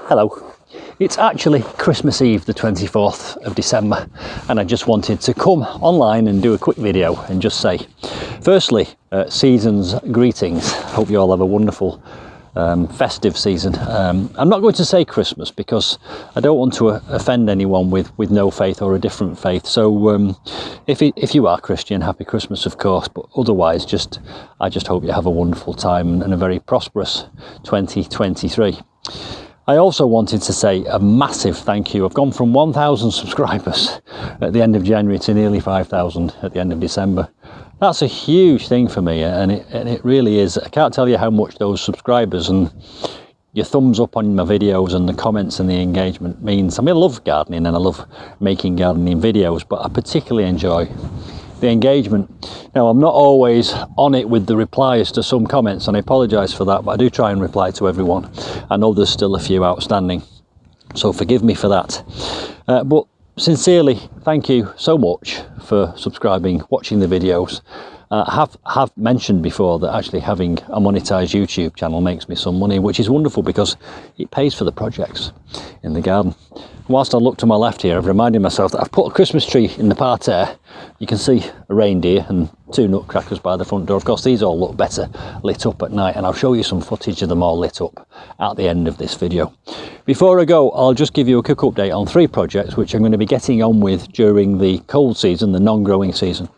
Hello. It's actually Christmas Eve, the 24th of December, and I just wanted to come online and do a quick video and just say, firstly, season's greetings. Hope you all have a wonderful festive season. I'm not going to say Christmas because I don't want to offend anyone with no faith or a different faith. So if you are Christian, happy Christmas, of course. But otherwise, I just hope you have a wonderful time and a very prosperous 2023. I also wanted to say a massive thank you. I've gone from 1,000 subscribers at the end of January to nearly 5,000 at the end of December. That's a huge thing for me, and it really is. I can't tell you how much those subscribers and your thumbs up on my videos and the comments and the engagement means. I mean, I love gardening and I love making gardening videos, but I particularly enjoy the engagement. Now, I'm not always on it with the replies to some comments, and I apologise for that, but I do try and reply to everyone. I know there's still a few outstanding, so forgive me for that. But sincerely, thank you so much for subscribing, watching the videos. I have mentioned before that actually having a monetised YouTube channel makes me some money, which is wonderful because it pays for the projects in the garden. Whilst I look to my left here, I've reminded myself that I've put a Christmas tree in the parterre. You can see a reindeer and 2 nutcrackers by the front door. Of course, these all look better lit up at night, and I'll show you some footage of them all lit up at the end of this video. Before I go, I'll just give you a quick update on 3 projects which I'm going to be getting on with during the cold season, the non-growing season.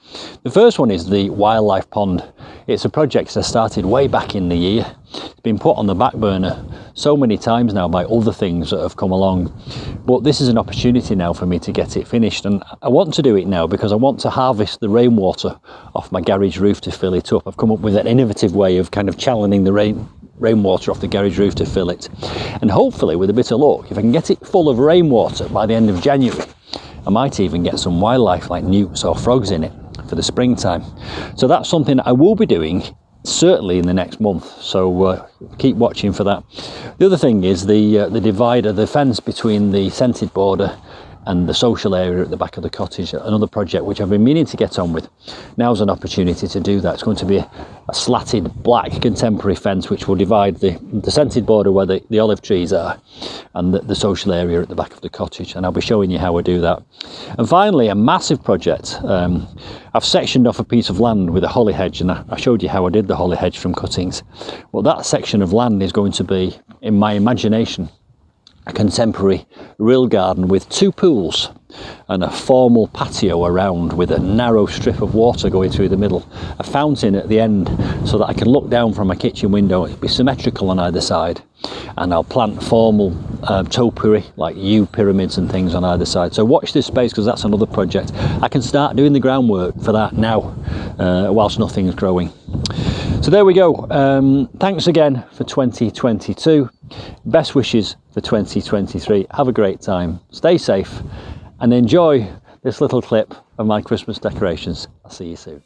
The first one is the wildlife pond. It's a project I started way back in the year. It's been put on the back burner so many times now by other things that have come along, but this is an opportunity now for me to get it finished, and I want to do it now because I want to harvest the rainwater off my garage roof to fill it up. I've come up with an innovative way of kind of channeling the rainwater off the garage roof to fill it, and hopefully with a bit of luck, if I can get it full of rainwater by the end of January, I might even get some wildlife like newts or frogs in it for the springtime. So that's something I will be doing certainly in the next month, so keep watching for that. The other thing is the divider, the fence between the scented border and the social area at the back of the cottage. Another project which I've been meaning to get on with. Now's an opportunity to do that. It's going to be a slatted black contemporary fence which will divide the scented border where the olive trees are and the social area at the back of the cottage, and I'll be showing you how I do that. And finally, a massive project. I've sectioned off a piece of land with a holly hedge, and I showed you how I did the holly hedge from cuttings. Well, that section of land is going to be, in my imagination, a contemporary real garden with 2 pools and a formal patio around with a narrow strip of water going through the middle, a fountain at the end so that I can look down from my kitchen window. It'll be symmetrical on either side, and I'll plant formal topiary like yew pyramids and things on either side. So watch this space because that's another project. I can start doing the groundwork for that now whilst nothing's growing. So there we go. Thanks again for 2022. Best wishes for 2023. Have a great time. Stay safe and enjoy this little clip of my Christmas decorations. I'll see you soon.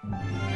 you.